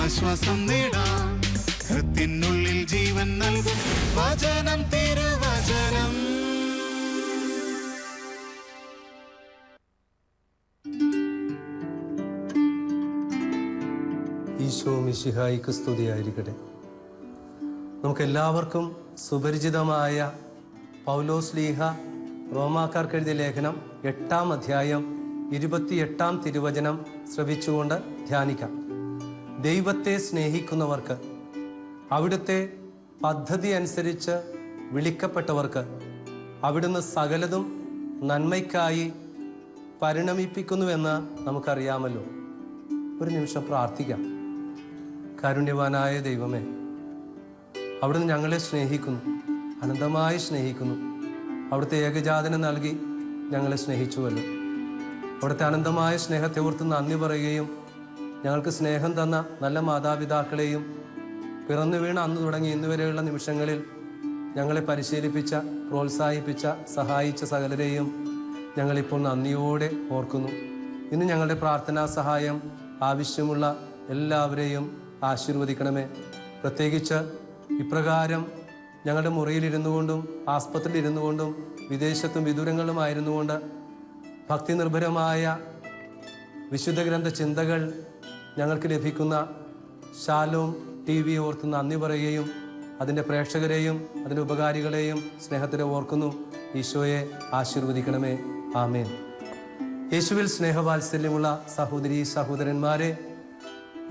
ആശ്വാസം നേടാം. ഹൃത്തിനുള്ളിൽ ജീവൻ നൽകും വചനം, തിരുവചനം. ഈശോ മിശിഹായിക്ക് സ്തുതിയായിരിക്കട്ടെ. നമുക്കെല്ലാവർക്കും സുപരിചിതമായ പൗലോസ് ലീഹ റോമാക്കാർക്ക് എഴുതിയ ലേഖനം 8-ാം അധ്യായം 28-ാം തിരുവചനം ശ്രവിച്ചുകൊണ്ട് ധ്യാനിക്കാം. ദൈവത്തെ സ്നേഹിക്കുന്നവർക്ക്, അവിടുത്തെ പദ്ധതി അനുസരിച്ച് വിളിക്കപ്പെട്ടവർക്ക് അവിടുന്ന് സകലതും നന്മയ്ക്കായി പരിണമിപ്പിക്കുന്നുവെന്ന് നമുക്കറിയാമല്ലോ. ഒരു നിമിഷം പ്രാർത്ഥിക്കാം. കാരുണ്യവാനായ ദൈവമേ, അവിടുന്ന് ഞങ്ങളെ സ്നേഹിക്കുന്നു, അനന്തമായി സ്നേഹിക്കുന്നു. അവിടുത്തെ ഏകജാതനെ നൽകി ഞങ്ങളെ സ്നേഹിച്ചുവല്ലോ. അവിടുത്തെ അനന്തമായ സ്നേഹത്തെ ഓർത്ത് നന്ദി പറയുകയും ഞങ്ങൾക്ക് സ്നേഹം തന്ന നല്ല മാതാപിതാക്കളെയും പിറന്നു വീണ അന്ന് തുടങ്ങി ഇന്നുവരെയുള്ള നിമിഷങ്ങളിൽ ഞങ്ങളെ പരിശീലിപ്പിച്ച, പ്രോത്സാഹിപ്പിച്ച, സഹായിച്ച സകലരെയും ഞങ്ങളിപ്പോൾ നന്ദിയോടെ ഓർക്കുന്നു. ഇന്ന് ഞങ്ങളുടെ പ്രാർത്ഥനാ സഹായം ആവശ്യമുള്ള എല്ലാവരെയും ആശീർവദിക്കണമേ. പ്രത്യേകിച്ച് ഇപ്രകാരം ഞങ്ങളുടെ മുറിയിലിരുന്നു കൊണ്ടും ആസ്പത്രിയിൽ ഇരുന്നു കൊണ്ടും വിദേശത്തും വിദൂരങ്ങളുമായിരുന്നു കൊണ്ട് ഭക്തി നിർഭരമായ വിശുദ്ധ ഗ്രന്ഥ ചിന്തകൾ ഞങ്ങൾക്ക് ലഭിക്കുന്ന ഷാലോം TV ഓർത്ത് നന്ദി പറയുകയും അതിൻ്റെ പ്രേക്ഷകരെയും അതിൻ്റെ ഉപകാരികളെയും സ്നേഹത്തിലെ ഓർക്കുന്നു. ഈശോയെ ആശീർവദിക്കണമേ. ആമേൻ. യേശുവിൽ സ്നേഹവാത്സല്യമുള്ള സഹോദരീ സഹോദരന്മാരെ,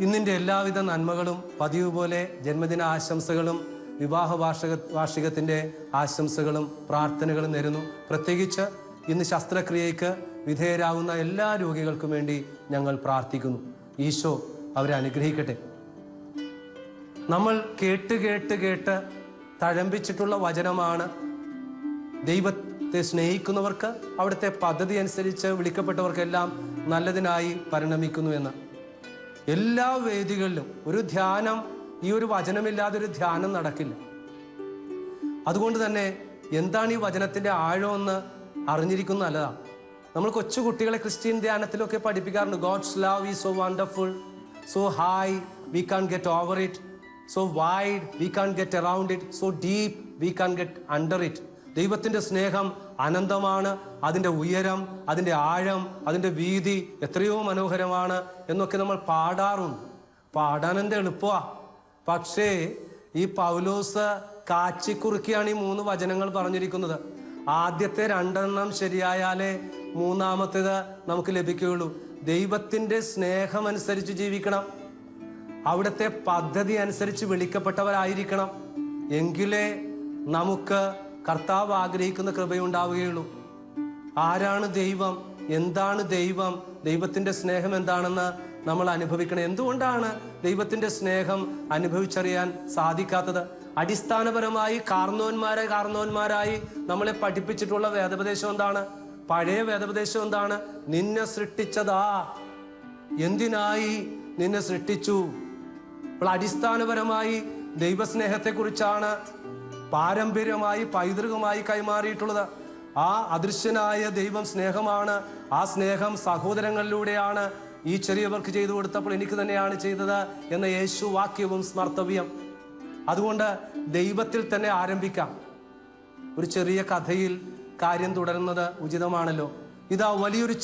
ഇന്നിൻ്റെ എല്ലാവിധ നന്മകളും പതിവ് പോലെ ജന്മദിന ആശംസകളും വിവാഹ വാർഷികത്തിൻ്റെ ആശംസകളും പ്രാർത്ഥനകളും നേരുന്നു. പ്രത്യേകിച്ച് ഇന്ന് ശസ്ത്രക്രിയയ്ക്ക് വിധേയരാകുന്ന എല്ലാ രോഗികൾക്കും വേണ്ടി ഞങ്ങൾ പ്രാർത്ഥിക്കുന്നു. ഈശോ അവരെ അനുഗ്രഹിക്കട്ടെ. നമ്മൾ കേട്ട് കേട്ട് കേട്ട് തഴമ്പിച്ചിട്ടുള്ള വചനമാണ് ദൈവത്തെ സ്നേഹിക്കുന്നവർക്ക് അവിടുത്തെ പദ്ധതി അനുസരിച്ച് വിളിക്കപ്പെട്ടവർക്കെല്ലാം നല്ലതിനായി പരിണമിക്കുന്നു എന്ന്. എല്ലാ വേദികളിലും ഒരു ധ്യാനം, ഈ ഒരു വചനമില്ലാതെ ഒരു ധ്യാനം നടക്കില്ല. അതുകൊണ്ട് തന്നെ എന്താണ് ഈ വചനത്തിൻ്റെ ആഴമെന്ന് അറിഞ്ഞിരിക്കുന്നത് നല്ലതാണ്. നമ്മൾ കൊച്ചു കുട്ടികളെ ക്രിസ്ത്യൻ ധ്യാനത്തിലൊക്കെ പഠിപ്പിക്കാറുണ്ട്. God's love is so wonderful, so high we can get over it, so wide we can get around it, so deep we can get under it. ദൈവത്തിൻ്റെ സ്നേഹം അനന്തമാണ്, അതിൻ്റെ ഉയരം, അതിൻ്റെ ആഴം, അതിൻ്റെ വീതി എത്രയോ മനോഹരമാണ് എന്നൊക്കെ നമ്മൾ പാടാറുണ്ട്. പാടാനെന്ത് എളുപ്പമാണ്. പക്ഷേ ഈ പൗലോസ് കാച്ചിക്കുറുക്കിയാണ് ഈ 3 വചനങ്ങൾ പറഞ്ഞിരിക്കുന്നത്. ആദ്യത്തെ 2 ശരിയായാലേ മൂന്നാമത്തേത് നമുക്ക് ലഭിക്കുകയുള്ളൂ. ദൈവത്തിൻ്റെ സ്നേഹമനുസരിച്ച് ജീവിക്കണം, അവിടുത്തെ പദ്ധതി അനുസരിച്ച് വിളിക്കപ്പെട്ടവരായിരിക്കണം. എങ്കിലേ നമുക്ക് കർത്താവ് ആഗ്രഹിക്കുന്ന കൃപയുണ്ടാവുകയുള്ളൂ. ആരാണ് ദൈവം, എന്താണ് ദൈവം, ദൈവത്തിൻ്റെ സ്നേഹം എന്താണെന്ന് നമ്മൾ അനുഭവിക്കണം. എന്തുകൊണ്ടാണ് ദൈവത്തിൻ്റെ സ്നേഹം അനുഭവിച്ചറിയാൻ സാധിക്കാത്തത്? അടിസ്ഥാനപരമായി കാർന്നോന്മാരായി നമ്മളെ പഠിപ്പിച്ചിട്ടുള്ള വേദോപദേശം എന്താണ്? പഴയ വേദോപദേശം എന്താണ്? നിന്നെ സൃഷ്ടിച്ചതാ, എന്തിനായി നിന്നെ സൃഷ്ടിച്ചു. അപ്പോൾ അടിസ്ഥാനപരമായി ദൈവസ്നേഹത്തെക്കുറിച്ചാണ് പാരമ്പര്യമായി പൈതൃകമായി കൈമാറിയിട്ടുള്ളത്. ആ അദൃശ്യനായ ദൈവം സ്നേഹമാണ്. ആ സ്നേഹം സഹോദരങ്ങളിലൂടെയാണ് ഈ ചെറിയവർക്ക് ചെയ്തു കൊടുത്തപ്പോൾ എനിക്ക് തന്നെയാണ് ചെയ്തത് എന്ന യേശു വാക്യവും സ്മർത്തവ്യം. അതുകൊണ്ട് ദൈവത്തിൽ തന്നെ ആരംഭിക്കാം. ഒരു ചെറിയ കഥയിൽ കാര്യം തുടരുന്നത് ഉചിതമാണല്ലോ. ഇതാ വലിയൊരു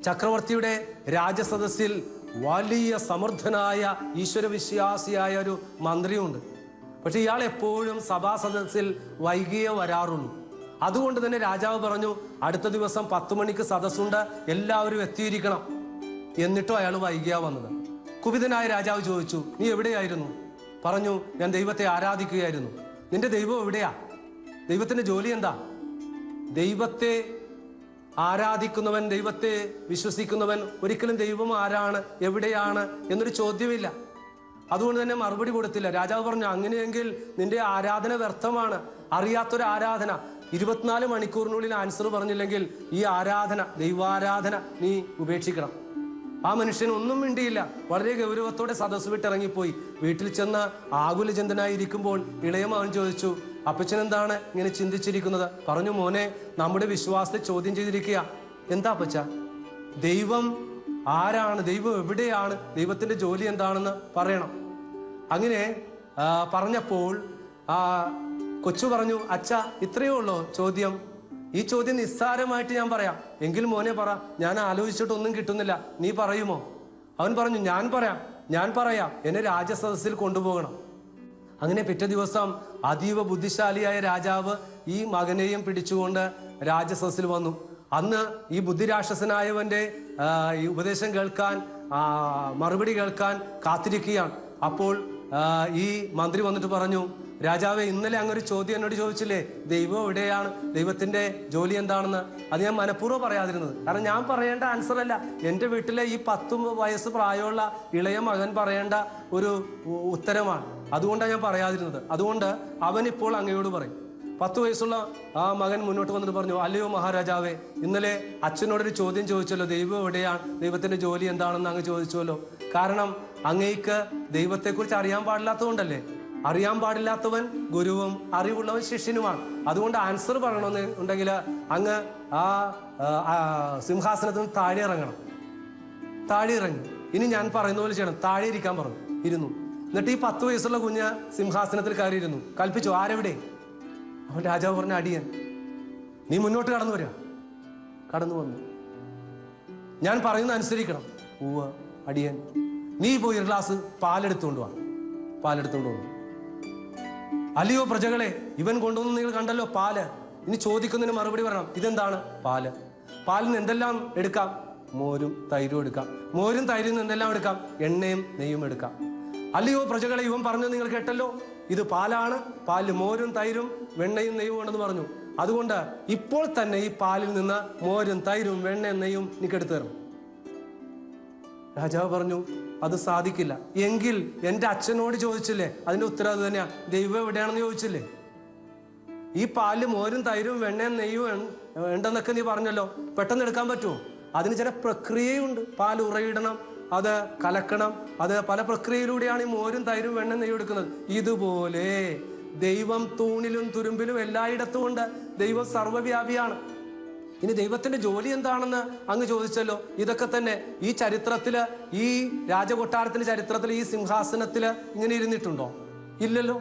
ചക്രവർത്തിയുടെ രാജസദസ്സിൽ വലിയ സമർത്ഥനായ ഈശ്വരവിശ്വാസിയായ ഒരു മന്ത്രിയുണ്ട്. പക്ഷെ ഇയാൾ എപ്പോഴും സഭാസദസ്സിൽ വൈകിയേ വരാറുള്ളൂ. അതുകൊണ്ട് തന്നെ രാജാവ് പറഞ്ഞു, അടുത്ത ദിവസം 10 മണിക്ക് സദസ്സുണ്ട്, എല്ലാവരും എത്തിയിരിക്കണം. എന്നിട്ടും അയാൾ വൈകിയാ വന്നത്. കുപിതനായ രാജാവ് ചോദിച്ചു, നീ എവിടെയായിരുന്നു? പറഞ്ഞു, ഞാൻ ദൈവത്തെ ആരാധിക്കുകയായിരുന്നു. നിന്റെ ദൈവം എവിടെയാ? ദൈവത്തിന്റെ ജോലി എന്താ? ദൈവത്തെ ആരാധിക്കുന്നവൻ, ദൈവത്തെ വിശ്വസിക്കുന്നവൻ ഒരിക്കലും ദൈവം ആരാണ്, എവിടെയാണ് എന്നൊരു ചോദ്യമില്ല. അതുകൊണ്ട് തന്നെ മറുപടി കൊടുത്തില്ല. രാജാവ് പറഞ്ഞു, അങ്ങനെയെങ്കിൽ നിന്റെ ആരാധന വ്യർത്ഥമാണ്, അറിയാത്തൊരു ആരാധന. 24 മണിക്കൂറിനുള്ളിൽ ആൻസർ പറഞ്ഞില്ലെങ്കിൽ ഈ ആരാധന, ദൈവാരാധന നീ ഉപേക്ഷിക്കണം. ആ മനുഷ്യൻ ഒന്നും മിണ്ടിയില്ല. വളരെ ഗൗരവത്തോടെ സദസ്സ് വിട്ടിറങ്ങിപ്പോയി. വീട്ടിൽ ചെന്ന് ആകുലചിന്തനായിരിക്കുമ്പോൾ ഇളയ മകൻ ചോദിച്ചു, അപ്പച്ചൻ എന്താണ് ഇങ്ങനെ ചിന്തിച്ചിരിക്കുന്നത്? പറഞ്ഞു, മോനെ, നമ്മുടെ വിശ്വാസത്തെ ചോദ്യം ചെയ്തിരിക്കുക. എന്താ അപ്പച്ച? ദൈവം ആരാണ് ദൈവം, എവിടെയാണ്, ദൈവത്തിന്റെ ജോലി എന്താണെന്ന് പറയണം. അങ്ങനെ പറഞ്ഞപ്പോൾ കൊച്ചു പറഞ്ഞു, അച്ഛാ ഇത്രയേ ഉള്ളോ ചോദ്യം? ഈ ചോദ്യം നിസ്സാരമായിട്ട് ഞാൻ പറയാം, എങ്കിലും മോനെ പറ, ഞാൻ ആലോചിച്ചിട്ടൊന്നും കിട്ടുന്നില്ല, നീ പറയുമോ? അവൻ പറഞ്ഞു, ഞാൻ പറയാം, എന്നെ രാജസദസ്സിൽ കൊണ്ടുപോകണം. അങ്ങനെ പിറ്റേ ദിവസം അതീവ ബുദ്ധിശാലിയായ രാജാവ് ഈ മകനെയും പിടിച്ചുകൊണ്ട് രാജസദസ്സിൽ വന്നു. അന്ന് ഈ ബുദ്ധിരാക്ഷസനായവന്റെ ഈ ഉപദേശം കേൾക്കാൻ, മറുപടി കേൾക്കാൻ കാത്തിരിക്കുകയാണ്. അപ്പോൾ ഈ മന്ത്രി വന്നിട്ട് പറഞ്ഞു, രാജാവേ, ഇന്നലെ അങ്ങൊരു ചോദ്യം എന്നോട് ചോദിച്ചില്ലേ, ദൈവം എവിടെയാണ്, ദൈവത്തിന്റെ ജോലി എന്താണെന്ന്? അത് ഞാൻ മനഃപൂർവ്വം പറയാതിരുന്നത്, കാരണം ഞാൻ പറയേണ്ട ആൻസർ അല്ല, എൻ്റെ വീട്ടിലെ ഈ 10 വയസ്സ് പ്രായമുള്ള ഇളയ മകൻ പറയേണ്ട ഒരു ഉത്തരമാണ്. അതുകൊണ്ടാണ് ഞാൻ പറയാതിരുന്നത്. അതുകൊണ്ട് അവനിപ്പോൾ അങ്ങയോട് പറയും. 10 വയസ്സുള്ള ആ മകൻ മുന്നോട്ട് വന്നിട്ട് പറഞ്ഞു, അല്ലയോ മഹാരാജാവേ, ഇന്നലെ അച്ഛനോടൊരു ചോദ്യം ചോദിച്ചല്ലോ, ദൈവം എവിടെയാണ്, ദൈവത്തിന്റെ ജോലി എന്താണെന്ന് അങ്ങ് ചോദിച്ചല്ലോ. കാരണം അങ്ങേക്ക് ദൈവത്തെക്കുറിച്ച് അറിയാൻ പാടില്ലാത്തതുകൊണ്ടല്ലേ. അറിയാൻ പാടില്ലാത്തവൻ ഗുരുവും അറിവുള്ളവൻ ശിഷ്യനുമാണ്. അതുകൊണ്ട് ആൻസർ പറയണമെന്നുണ്ടെങ്കിൽ അങ്ങ് ആ സിംഹാസനത്തിൽ നിന്ന് താഴെ ഇറങ്ങണം. താഴെ ഇറങ്ങി ഇനി ഞാൻ പറയുന്ന പോലെ ചെയ്യണം. താഴെ ഇരിക്കാൻ പറഞ്ഞു. ഇരുന്നു. എന്നിട്ട് ഈ 10 വയസ്സുള്ള കുഞ്ഞ് സിംഹാസനത്തിൽ കയറിയിരുന്നു. കൽപ്പിച്ചു, ആരെവിടെ? അവൻ രാജാവ് പറഞ്ഞ, അടിയൻ. നീ മുന്നോട്ട് കടന്നു വരിക. കടന്നു വന്നു. ഞാൻ പറയുന്ന അനുസരിക്കണം. ഉവ്വ അടിയൻ. നീ പോയി ഒരു ഗ്ലാസ് പാലെടുത്തുകൊണ്ട് വാ. പാലെടുത്തുകൊണ്ട് വന്നു. അല്ലയോ പ്രജകളെ, ഇവൻ കൊണ്ടുവന്ന് നിങ്ങൾ കണ്ടല്ലോ പാല്. ഇനി ചോദിക്കുന്നതിന് മറുപടി പറയണം. ഇതെന്താണ്? പാല്. പാലിന് എന്തെല്ലാം എടുക്കാം? മോരും തൈരും എടുക്കാം. മോരും തൈരിൽ നിന്ന് എന്തെല്ലാം എടുക്കാം? എണ്ണയും നെയ്യും എടുക്കാം. അല്ലയോ പ്രജകളെ, ഇവൻ പറഞ്ഞത് നിങ്ങൾ കേട്ടല്ലോ, ഇത് പാലാണ്, പാലിൽ മോരും തൈരും വെണ്ണയും നെയ്യും ഉണ്ടെന്ന് പറഞ്ഞു. അതുകൊണ്ട് ഇപ്പോൾ തന്നെ ഈ പാലിൽ നിന്ന് മോരും തൈരും വെണ്ണയും നെയ്യും എനിക്ക് എടുത്തു തരണം. രാജാവ് പറഞ്ഞു, അത് സാധിക്കില്ല. എങ്കിൽ എൻ്റെ അച്ഛനോട് ചോദിച്ചില്ലേ, അതിന്റെ ഉത്തരം അത് തന്നെയാ, ദൈവം എവിടെയാണെന്ന് ചോദിച്ചില്ലേ. ഈ പാലിൽ മോരും തൈരും വെണ്ണയും നെയ്യും ഉണ്ടെന്നൊക്കെ നീ പറഞ്ഞല്ലോ, പെട്ടെന്ന് എടുക്കാൻ പറ്റുമോ? അതിന് ചില പ്രക്രിയയുണ്ട്. പാൽ ഉറയിടണം, അത് കലക്കണം, അത് പല പ്രക്രിയയിലൂടെയാണ് ഈ മോരും തൈരും വെണ്ണയും നെയ്യും എടുക്കുന്നത്. ഇതുപോലെ ദൈവം തൂണിലും തുരുമ്പിലും എല്ലായിടത്തും ഉണ്ട്. ദൈവം സർവ്വവ്യാപിയാണ്. ഇനി ദൈവത്തിന്റെ ജോലി എന്താണെന്ന് അങ്ങ് ചോദിച്ചല്ലോ. ഇതൊക്കെ തന്നെ ഈ ചരിത്രത്തില്, ഈ രാജകൊട്ടാരത്തിന്റെ ചരിത്രത്തിൽ ഈ സിംഹാസനത്തില് ഇങ്ങനെ ഇരുന്നിട്ടുണ്ടോ? ഇല്ലല്ലോ.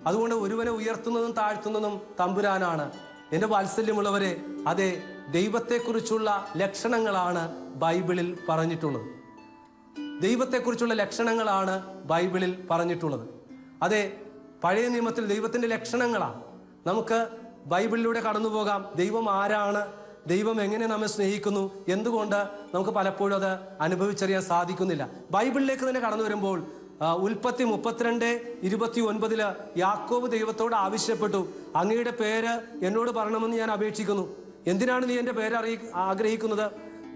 അതുകൊണ്ട് ഒരുവനെ ഉയർത്തുന്നതും താഴ്ത്തുന്നതും തമ്പുരാനാണ്. എന്റെ വാത്സല്യമുള്ളവരെ, അതെ, ദൈവത്തെക്കുറിച്ചുള്ള ലക്ഷണങ്ങളാണ് ബൈബിളിൽ പറഞ്ഞിട്ടുള്ളത്. ദൈവത്തെക്കുറിച്ചുള്ള ലക്ഷണങ്ങളാണ് ബൈബിളിൽ പറഞ്ഞിട്ടുള്ളത്. അതെ, പഴയ നിയമത്തിൽ ദൈവത്തിന്റെ ലക്ഷണങ്ങളാണ്. നമുക്ക് ബൈബിളിലൂടെ കടന്നു പോകാം. ദൈവം ആരാണ്, ദൈവം എങ്ങനെ നമ്മെ സ്നേഹിക്കുന്നു, എന്തുകൊണ്ട് നമുക്ക് പലപ്പോഴും അത് അനുഭവിച്ചറിയാൻ സാധിക്കുന്നില്ല. ബൈബിളിലേക്ക് തന്നെ കടന്നു വരുമ്പോൾ ഉൽപ്പത്തി 32:29 യാക്കോബ് ദൈവത്തോട് ആവശ്യപ്പെട്ടു, അങ്ങയുടെ പേര് എന്നോട് പറയണമെന്ന് ഞാൻ അപേക്ഷിക്കുന്നു. എന്തിനാണ് നീ എൻ്റെ പേര് ആഗ്രഹിക്കുന്നത്?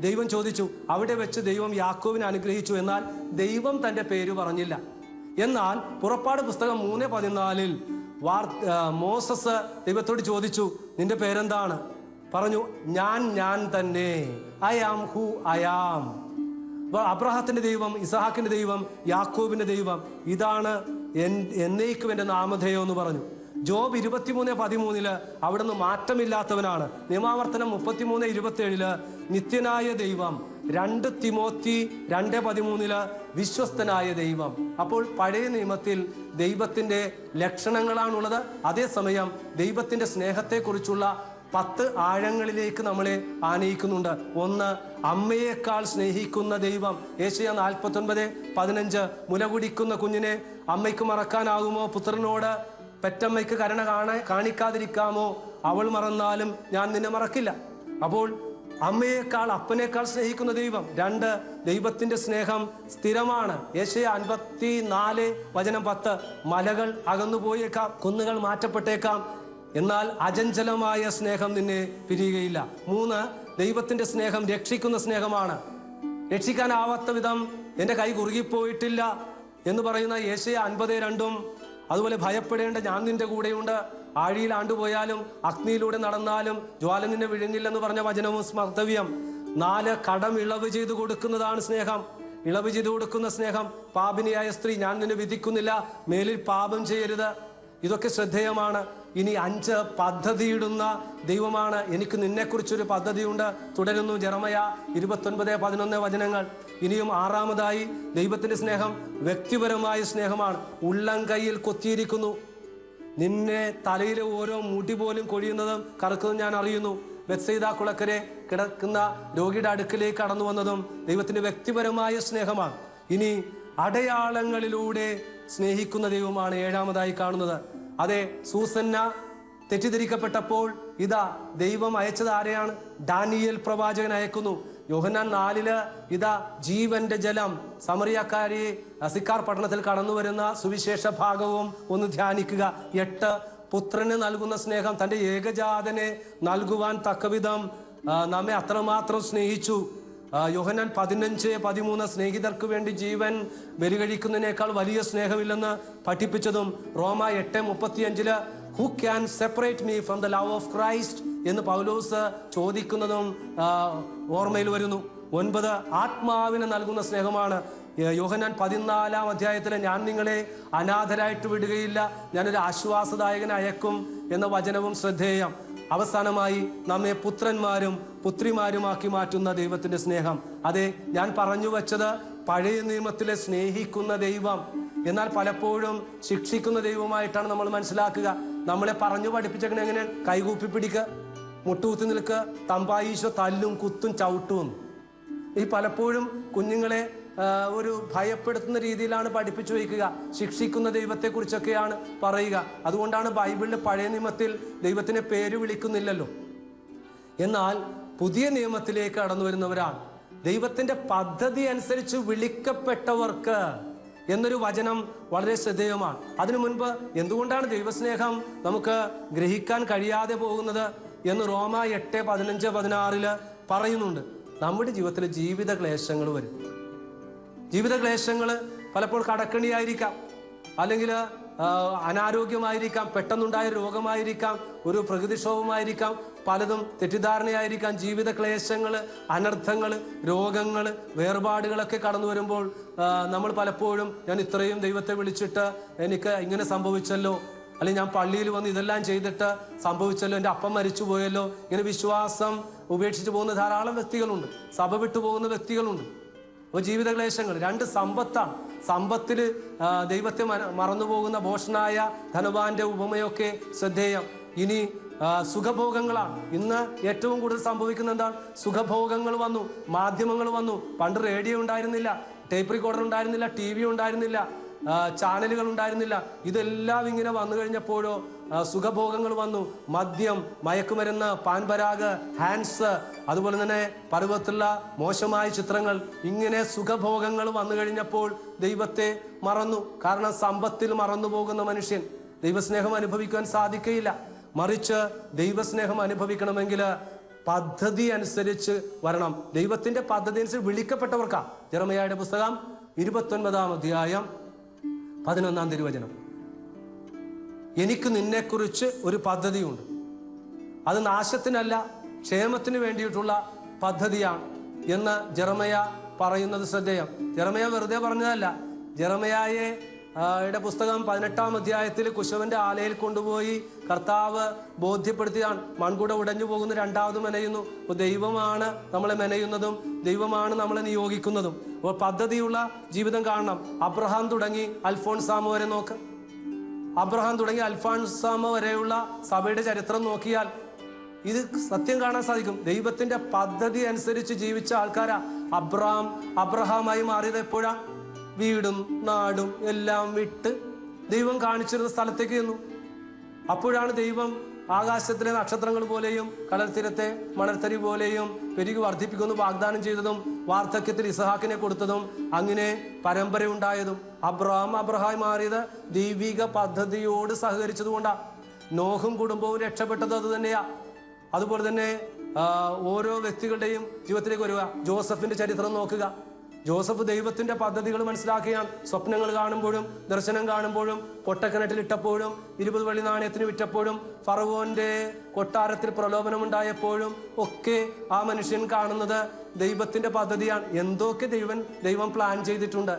ദൈവം ചോദിച്ചു. അവിടെ വെച്ച് ദൈവം യാക്കോബിനെ അനുഗ്രഹിച്ചു. എന്നാൽ ദൈവം തൻ്റെ പേര് പറഞ്ഞില്ല. എന്നാൽ പുറപ്പാട് പുസ്തകം 3:14 മോസസ് ദൈവത്തോട് ചോദിച്ചു, നിന്റെ പേരെന്താണ്? പറഞ്ഞു, ഞാൻ തന്നെ, I am who I am. അബ്രഹാത്തിന്റെ ദൈവം, ഇസഹാക്കിന്റെ ദൈവം, യാക്കോബിന്റെ ദൈവം, ഇതാണ് എന്നേക്കും എൻ്റെ നാമധേയം എന്ന് പറഞ്ഞു. ജോബ് 23:13 അവിടുന്ന് മാറ്റമില്ലാത്തവനാണ്. നിയമാവർത്തനം 33:27 നിത്യനായ ദൈവം. 2 തിമോത്തി 2:13 വിശ്വസ്തനായ ദൈവം. അപ്പോൾ പഴയ നിയമത്തിൽ ദൈവത്തിന്റെ ലക്ഷണങ്ങളാണുള്ളത്. അതേസമയം ദൈവത്തിന്റെ സ്നേഹത്തെക്കുറിച്ചുള്ള 10 ആഴങ്ങളിലേക്ക് നമ്മളെ ആനയിക്കുന്നുണ്ട്. ഒന്ന്, അമ്മയേക്കാൾ സ്നേഹിക്കുന്ന ദൈവം. യേശയ്യാ 49:15 മുലകുടിക്കുന്ന കുഞ്ഞിനെ അമ്മയ്ക്ക് മറക്കാനാകുമോ? പുത്രനോട് പെറ്റമ്മയ്ക്ക് കരുണ കാണിക്കാതിരിക്കാമോ? അവൾ മറന്നാലും ഞാൻ നിന്നെ മറക്കില്ല. അപ്പോൾ അമ്മയേക്കാൾ അപ്പനേക്കാൾ സ്നേഹിക്കുന്ന ദൈവം. 2, ദൈവത്തിന്റെ സ്നേഹം സ്ഥിരമാണ്. യേശയ്യാ 54:10 മലകൾ അകന്നുപോയേക്കാം, കുന്നുകൾ മാറ്റപ്പെട്ടേക്കാം, എന്നാൽ അചഞ്ചലമായ സ്നേഹം നിന്നെ പിരിയുകയില്ല. 3, ദൈവത്തിന്റെ സ്നേഹം രക്ഷിക്കുന്ന സ്നേഹമാണ്. രക്ഷിക്കാനാവാത്ത വിധം എൻ്റെ കൈ കുറുകിപ്പോയിട്ടില്ല എന്ന് പറയുന്ന യേശയ്യാ 50:2. അതുപോലെ ഭയപ്പെടേണ്ട, ഞാൻ നിന്റെ കൂടെയുണ്ട്, ആഴിയിൽ ആണ്ടുപോയാലും അഗ്നിയിലൂടെ നടന്നാലും ജ്വാല നിന്നെ വിഴുങ്ങില്ലെന്ന് പറഞ്ഞ വചനവും സ്മർത്തവ്യം. 4, കടം ഇളവ് ചെയ്തു കൊടുക്കുന്നതാണ് സ്നേഹം. ഇളവ് ചെയ്തു കൊടുക്കുന്ന സ്നേഹം. പാപിനിയായ സ്ത്രീ, ഞാൻ നിന്നെ വിധിക്കുന്നില്ല, മേലിൽ പാപം ചെയ്യരുത്. ഇതൊക്കെ ശ്രദ്ധേയമാണ്. ഇനി 5, പദ്ധതിയിടുന്ന ദൈവമാണ്. എനിക്ക് നിന്നെക്കുറിച്ചൊരു പദ്ധതിയുണ്ട്. തുടരുന്നു ജെറമയ 29:11 വചനങ്ങൾ. ഇനിയും ആറാമതായി ദൈവത്തിന്റെ സ്നേഹം വ്യക്തിപരമായ സ്നേഹമാണ്. ഉള്ളം കൈയിൽ കൊത്തിയിരിക്കുന്നു. നിന്നെ തലയിലെ ഓരോ മുടി പോലും കൊഴിയുന്നതും കറക്കുന്നതും ഞാൻ അറിയുന്നു. ബെത്സയിദാ കുളക്കരെ കിടക്കുന്ന രോഗിയുടെ അടുക്കിലേക്ക് കടന്നു വന്നതും ദൈവത്തിന്റെ വ്യക്തിപരമായ സ്നേഹമാണ്. ഇനി അടയാളങ്ങളിലൂടെ സ്നേഹിക്കുന്ന ദൈവമാണ് ഏഴാമതായി കാണുന്നത്. അതെ, സൂസന്ന തെറ്റിദ്ധരിക്കപ്പെട്ടപ്പോൾ ഇതാ ദൈവം അയച്ചത് ആരെയാണ്? ദാനിയേൽ പ്രവാചകൻ അയക്കുന്നു. യോഹന്നാൻ 4 ഇതാ ജീവന്റെ ജലം സമറിയക്കാരി സിക്കാർ പട്ടണത്തിൽ കടന്നു വരുന്ന സുവിശേഷ ഭാഗവും ഒന്ന് ധ്യാനിക്കുക. 8 പുത്രന് നൽകുന്ന സ്നേഹം, തൻ്റെ ഏകജാതനെ നൽകുവാൻ തക്കവിധം നമ്മെ അത്രമാത്രം സ്നേഹിച്ചു. യോഹന്നാൻ 15:13 സ്നേഹിതർക്ക് വേണ്ടി ജീവൻ ബലികഴിക്കുന്നതിനേക്കാൾ വലിയ സ്നേഹമില്ലെന്ന് പഠിപ്പിച്ചതും റോമ 8:35 who can separate me from the love of Christ എന്ന് പൗലോസ് ചോദിക്കുന്നതും ഓർമ്മയിൽ വരുന്നു. 9 ആത്മാവിനെ നൽകുന്ന സ്നേഹമാണ്. യോഹന്നാൻ 14 ഞാൻ നിങ്ങളെ അനാഥരായിട്ട് വിടുകയില്ല, ഞാനൊരു ആശ്വാസദായകനെ അയക്കും എന്ന വചനവും ശ്രദ്ധേയം. അവസാനമായി നമ്മെ പുത്രന്മാരും പുത്രിമാരുമാക്കി മാറ്റുന്ന ദൈവത്തിന്റെ സ്നേഹം. അതെ, ഞാൻ പറഞ്ഞു വച്ചത് പഴയ നിയമത്തിലെ സ്നേഹിക്കുന്ന ദൈവം, എന്നാൽ പലപ്പോഴും ശിക്ഷിക്കുന്ന ദൈവമായിട്ടാണ് നമ്മൾ മനസ്സിലാക്കുക. നമ്മളെ പറഞ്ഞു പഠിപ്പിച്ചേക്കണ എങ്ങനെ? കൈകൂപ്പി പിടിക്കുക, മുട്ടുകുത്തി നിൽക്കുക, തമ്പായീശോ തല്ലും കുത്തും ചവിട്ടും. ഈ പലപ്പോഴും കുഞ്ഞുങ്ങളെ ഒരു ഭയപ്പെടുത്തുന്ന രീതിയിലാണ് പഠിപ്പിച്ചു വയ്ക്കുക. ശിക്ഷിക്കുന്ന ദൈവത്തെക്കുറിച്ചൊക്കെയാണ് പറയുക. അതുകൊണ്ടാണ് ബൈബിളിലെ പഴയ നിയമത്തിൽ ദൈവത്തിനെ പേര് വിളിക്കുന്നില്ലല്ലോ. എന്നാൽ പുതിയ നിയമത്തിലേക്ക് കടന്നു വരുന്നവരാണ്. ദൈവത്തിന്റെ പദ്ധതി അനുസരിച്ച് വിളിക്കപ്പെട്ടവർക്ക് എന്നൊരു വചനം വളരെ ശ്രദ്ധേയമാണ്. അതിനു മുൻപ് എന്തുകൊണ്ടാണ് ദൈവസ്നേഹം നമുക്ക് ഗ്രഹിക്കാൻ കഴിയാതെ പോകുന്നത് എന്ന് റോമ 8:15-16 പറയുന്നുണ്ട്. നമ്മുടെ ജീവിതത്തിൽ ജീവിത ക്ലേശങ്ങൾ വരും. ജീവിത ക്ലേശങ്ങൾ പലപ്പോൾ കടക്കണിയായിരിക്കാം, അല്ലെങ്കിൽ അനാരോഗ്യമായിരിക്കാം, പെട്ടെന്നുണ്ടായ രോഗമായിരിക്കാം, ഒരു പ്രകൃതിക്ഷോഭമായിരിക്കാം, പലതും തെറ്റിദ്ധാരണയായിരിക്കാം. ജീവിത ക്ലേശങ്ങൾ, അനർത്ഥങ്ങൾ, രോഗങ്ങൾ, വേർപാടുകളൊക്കെ കടന്നു വരുമ്പോൾ നമ്മൾ പലപ്പോഴും ഞാൻ ഇത്രയും ദൈവത്തെ വിളിച്ചിട്ട് എനിക്ക് ഇങ്ങനെ സംഭവിച്ചല്ലോ, അല്ലെങ്കിൽ ഞാൻ പള്ളിയിൽ വന്ന് ഇതെല്ലാം ചെയ്തിട്ട് സംഭവിച്ചല്ലോ, എൻ്റെ അപ്പം മരിച്ചു പോയല്ലോ, ഇങ്ങനെ വിശ്വാസം ഉപേക്ഷിച്ച് പോകുന്ന ധാരാളം വ്യക്തികളുണ്ട്. സഭ വിട്ടു പോകുന്ന വ്യക്തികളുണ്ട്. അപ്പോൾ ജീവിത ക്ലേശങ്ങൾ. 2 സമ്പത്താണ്. സമ്പത്തിൽ ദൈവത്തെ മറന്നുപോകുന്ന ഭോഷനായ ധനവാന്റെ ഉപമയൊക്കെ ശ്രദ്ധേയം. ഇനി സുഖഭോഗങ്ങളാണ്. ഇന്ന് ഏറ്റവും കൂടുതൽ സംഭവിക്കുന്ന എന്താണ്? സുഖഭോഗങ്ങൾ വന്നു, മാധ്യമങ്ങൾ വന്നു. പണ്ട് റേഡിയോ ഉണ്ടായിരുന്നില്ല, ടേപ്പ് റെക്കോർഡർ ഉണ്ടായിരുന്നില്ല, TV ഉണ്ടായിരുന്നില്ല, ചാനലുകൾ ഉണ്ടായിരുന്നില്ല. ഇതെല്ലാം ഇങ്ങനെ വന്നു കഴിഞ്ഞപ്പോഴോ സുഖഭോഗങ്ങൾ വന്നു. മദ്യം, മയക്കുമരുന്ന്, പാൻപരാഗ്, ഹാൻഡ്സ്, അതുപോലെ തന്നെ പർവ്വതത്തിലുള്ള മോശമായ ചിത്രങ്ങൾ, ഇങ്ങനെ സുഖഭോഗങ്ങൾ വന്നു കഴിഞ്ഞപ്പോൾ ദൈവത്തെ മറന്നു. കാരണം സമ്പത്തിൽ മറന്നു പോകുന്ന മനുഷ്യൻ ദൈവസ്നേഹം അനുഭവിക്കാൻ സാധിക്കുകയില്ല. മറിച്ച് ദൈവസ്നേഹം അനുഭവിക്കണമെങ്കിൽ പദ്ധതി അനുസരിച്ച് വരണം. ദൈവത്തിന്റെ പദ്ധതി അനുസരിച്ച് വിളിക്കപ്പെട്ടവർക്കാ. ജെറമ്യായുടെ പുസ്തകം 29-11 എനിക്ക് നിന്നെക്കുറിച്ച് ഒരു പദ്ധതിയുണ്ട്, അത് നാശത്തിനല്ല ക്ഷേമത്തിന് വേണ്ടിയിട്ടുള്ള പദ്ധതിയാണ് എന്ന് ജെറമ്യ പറയുന്നത് ശ്രദ്ധേയം. ജെറമ്യ വെറുതെ പറഞ്ഞതല്ല. ജെറമ്യായുടെ പുസ്തകം 18 കുശവന്റെ ആലയിൽ കൊണ്ടുപോയി കർത്താവ് ബോധ്യപ്പെടുത്തിയാണ്. മൺകൂട ഉടഞ്ഞു പോകുന്ന രണ്ടാമത് മെനയുന്നു. അപ്പോൾ ദൈവമാണ് നമ്മളെ മെനയുന്നതും ദൈവമാണ് നമ്മളെ നിയോഗിക്കുന്നതും. അപ്പോൾ പദ്ധതിയുള്ള ജീവിതം കാണണം. അബ്രഹാം തുടങ്ങി അൽഫോൺസാമ വരെ നോക്ക്. അബ്രഹാം തുടങ്ങി അൽഫോൺസാമ വരെയുള്ള സഭയുടെ ചരിത്രം നോക്കിയാൽ ഇത് സത്യം കാണാൻ സാധിക്കും. ദൈവത്തിന്റെ പദ്ധതി അനുസരിച്ച് ജീവിച്ച ആൾക്കാരാ. അബ്രഹാമായി മാറിയത് എപ്പോഴാ? വീടും നാടും എല്ലാം വിട്ട് ദൈവം കാണിച്ചിരുന്ന സ്ഥലത്തേക്ക് ചെന്നു. അപ്പോഴാണ് ദൈവം ആകാശത്തിലെ നക്ഷത്രങ്ങൾ പോലെയും കടൽത്തീരത്തെ മണൽത്തരി പോലെയും പെരുകി വർദ്ധിപ്പിക്കുമെന്ന് വാഗ്ദാനം ചെയ്തതും വാർദ്ധക്യത്തിൽ ഇസഹാക്കിനെ കൊടുത്തതും അങ്ങനെ പരമ്പരയുണ്ടായതും. അബ്രഹാം മാറിയത് ദൈവിക പദ്ധതിയോട് സഹകരിച്ചത് കൊണ്ടാണ്. നോഹും കുടുംബവും രക്ഷപ്പെട്ടത് അത് തന്നെയാ. അതുപോലെ തന്നെ ഓരോ വ്യക്തികളുടെയും ജീവിതത്തിലേക്ക് വരിക. ജോസഫിന്റെ ചരിത്രം നോക്കുക. ജോസഫ് ദൈവത്തിന്റെ പദ്ധതികൾ മനസ്സിലാക്കുകയാണ്. സ്വപ്നങ്ങൾ കാണുമ്പോഴും ദർശനം കാണുമ്പോഴും പൊട്ടക്കിണറ്റിലിട്ടപ്പോഴും 20 വെള്ളി നാണയത്തിന് വിറ്റപ്പോഴും ഫറവോന്റെ കൊട്ടാരത്തിൽ പ്രലോഭനമുണ്ടായപ്പോഴും ഒക്കെ ആ മനുഷ്യൻ കാണുന്നത് ദൈവത്തിന്റെ പദ്ധതിയാണ്. എന്തൊക്കെ ദൈവം പ്ലാൻ ചെയ്തിട്ടുണ്ട്.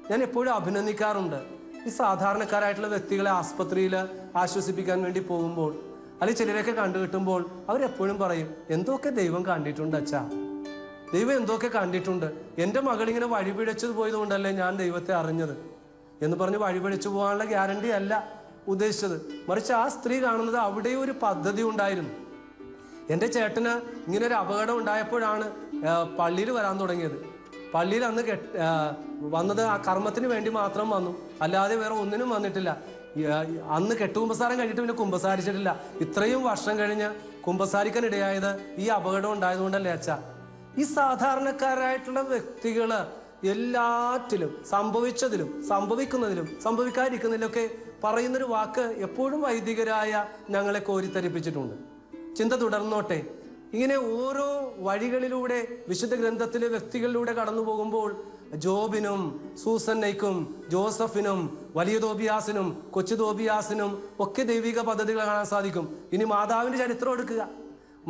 ഞാൻ എപ്പോഴും അഭിനന്ദിക്കാറുണ്ട് ഈ സാധാരണക്കാരായിട്ടുള്ള വ്യക്തികളെ ആസ്പത്രിയിൽ ആശ്വസിപ്പിക്കാൻ വേണ്ടി പോകുമ്പോൾ, അല്ലെങ്കിൽ ചിലരൊക്കെ കണ്ടു കിട്ടുമ്പോൾ അവരെപ്പോഴും പറയും എന്തൊക്കെ ദൈവം കണ്ടിട്ടുണ്ട് അച്ഛാ, ദൈവം എന്തൊക്കെ കണ്ടിട്ടുണ്ട്. എൻ്റെ മകളിങ്ങനെ വഴിപിഴച്ചത് പോയത് കൊണ്ടല്ലേ ഞാൻ ദൈവത്തെ അറിഞ്ഞത് എന്ന് പറഞ്ഞ് വഴിപിഴച്ചു പോകാനുള്ള ഗ്യാരണ്ടി അല്ല ഉദ്ദേശിച്ചത്. മറിച്ച് ആ സ്ത്രീ കാണുന്നത് അവിടെ ഒരു പദ്ധതി ഉണ്ടായിരുന്നു. എൻ്റെ ചേട്ടന് ഇങ്ങനെ ഒരു അപകടം ഉണ്ടായപ്പോഴാണ് പള്ളിയിൽ വരാൻ തുടങ്ങിയത്. പള്ളിയിൽ അന്ന് വന്നത് ആ കർമ്മത്തിന് വേണ്ടി മാത്രം വന്നു, അല്ലാതെ വേറെ ഒന്നിനും വന്നിട്ടില്ല. അന്ന് കെട്ടുകുമ്പസാരം കഴിഞ്ഞിട്ട് പിന്നെ കുമ്പസാരിച്ചിട്ടില്ല. ഇത്രയും വർഷം കഴിഞ്ഞ് കുമ്പസാരിക്കാൻ ഇടയായത് ഈ അപകടം ഉണ്ടായതുകൊണ്ടല്ലേ അച്ഛാ? ഈ സാധാരണക്കാരായിട്ടുള്ള വ്യക്തികള് എല്ലാറ്റിലും, സംഭവിച്ചതിലും സംഭവിക്കുന്നതിലും സംഭവിക്കാതിരിക്കുന്നതിലൊക്കെ പറയുന്നൊരു വാക്ക് എപ്പോഴും വൈദികരായ ഞങ്ങളെ കോരിത്തരിപ്പിച്ചിട്ടുണ്ട്. ചിന്ത തുടർന്നോട്ടെ. ഇങ്ങനെ ഓരോ വഴികളിലൂടെ വിശുദ്ധ ഗ്രന്ഥത്തിലെ വ്യക്തികളിലൂടെ കടന്നു പോകുമ്പോൾ ജോബിനും സൂസന്നയ്ക്കും ജോസഫിനും വലിയ തോബിയാസിനും കൊച്ചു തോബിയാസിനും ഒക്കെ ദൈവിക പദ്ധതികൾ കാണാൻ സാധിക്കും. ഇനി മാതാവിന്റെ ചരിത്രം എടുക്കുക.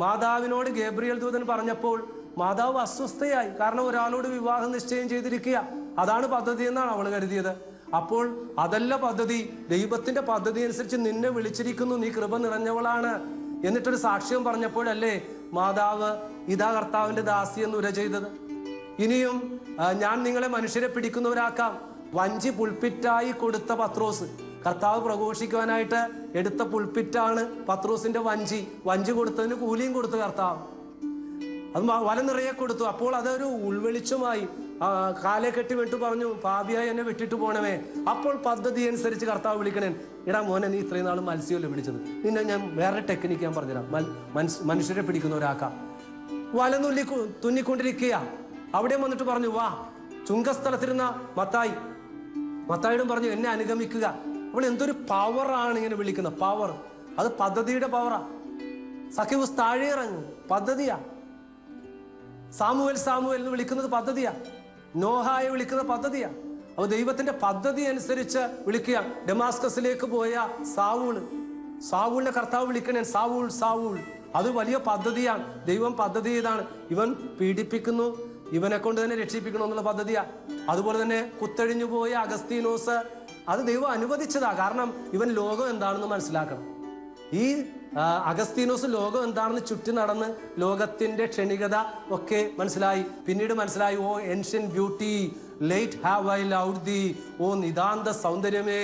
മാതാവിനോട് ഗബ്രിയേൽ ദൂതൻ പറഞ്ഞപ്പോൾ മാതാവ് അസ്വസ്ഥയായി. കാരണം ഒരാളോട് വിവാഹം നിശ്ചയം ചെയ്തിരിക്കുക, അതാണ് പദ്ധതി എന്നാണ് അവൾ കരുതിയത്. അപ്പോൾ അതല്ല പദ്ധതി. ദൈവത്തിന്റെ പദ്ധതി അനുസരിച്ച് നിന്നെ വിളിച്ചിരിക്കുന്നു, നീ കൃപ നിറഞ്ഞവളാണ് എന്നിട്ടൊരു സാക്ഷ്യം പറഞ്ഞപ്പോഴല്ലേ മാതാവ് ഇതാ കർത്താവിന്റെ ദാസി എന്ന് ഉര ചെയ്തത്. ഇനിയും ഞാൻ നിങ്ങളെ മനുഷ്യരെ പിടിക്കുന്നവരാക്കാം. വഞ്ചി പുൽപ്പിറ്റായി കൊടുത്ത പത്രോസ്, കർത്താവ് പ്രഘോഷിക്കുവാനായിട്ട് എടുത്ത പുൽപ്പിറ്റാണ് പത്രോസിന്റെ വഞ്ചി. വഞ്ചി കൊടുത്തതിന് കൂലിയും കൊടുത്തു കർത്താവ്. അത് വല നിറയെ കൊടുത്തു. അപ്പോൾ അതൊരു ഉൾവെളിച്ചമായി. കാലെ കെട്ടി വിട്ടു പറഞ്ഞു, പാപിയായി എന്നെ വിട്ടിട്ട് പോണമേ. അപ്പോൾ പദ്ധതി അനുസരിച്ച് കർത്താവ് വിളിക്കണേ, ഇടാ മോനെ, നീ ഇത്രയും നാൾ മത്സ്യമല്ലേ പിടിച്ചത്, നിന്നെ ഞാൻ വേറെ ടെക്നിക്ക് ഞാൻ പറഞ്ഞുതരാം, മനുഷ്യരെ പിടിക്കുന്ന ഒരാക്കാം. വല തുന്നിക്കൊണ്ടിരിക്കുക. അവിടെ വന്നിട്ട് പറഞ്ഞു, വാ. ചുങ്കസ്ഥലത്തിരുന്ന മത്തായിടും പറഞ്ഞു, എന്നെ അനുഗമിക്കുക. അവൾ എന്തൊരു പവറാണ് ഇങ്ങനെ വിളിക്കുന്ന പവർ. അത് പദ്ധതിയുടെ പവറാ. സഖ്യവൂസ് താഴെ ഇറങ്ങും, പദ്ധതിയാ. സാമുവേൽ എന്ന് വിളിക്കുന്നത് പദ്ധതിയാ. നോഹായെ വിളിക്കുന്ന പദ്ധതിയാ. അപ്പൊ ദൈവത്തിന്റെ പദ്ധതി അനുസരിച്ച് വിളിക്കുക. ഡെമാസ്കസിലേക്ക് പോയ സാവൂളിനെ കർത്താവ് വിളിക്കണേ, സാവൂൾ. അത് വലിയ പദ്ധതിയാണ്. ദൈവം പദ്ധതി ചെയ്താണ്. ഇവൻ പീഡിപ്പിക്കുന്നു, ഇവനെ കൊണ്ട് തന്നെ രക്ഷിപ്പിക്കണം എന്നുള്ള പദ്ധതിയാ. അതുപോലെ തന്നെ കുത്തഴിഞ്ഞു പോയ അഗസ്തീനോസ്, അത് ദൈവം അനുവദിച്ചതാ. കാരണം ഇവൻ ലോകം എന്താണെന്ന് മനസ്സിലാക്കണം. ഈ അഗസ്തീനോസ് ലോകം എന്താണെന്ന് ചുറ്റി നടന്ന് ലോകത്തിന്റെ ക്ഷണികത ഒക്കെ മനസ്സിലായി. പിന്നീട് മനസ്സിലായി, O ancient beauty, late have I loved thee. ഓ നിതാന്ത സൗന്ദര്യമേ,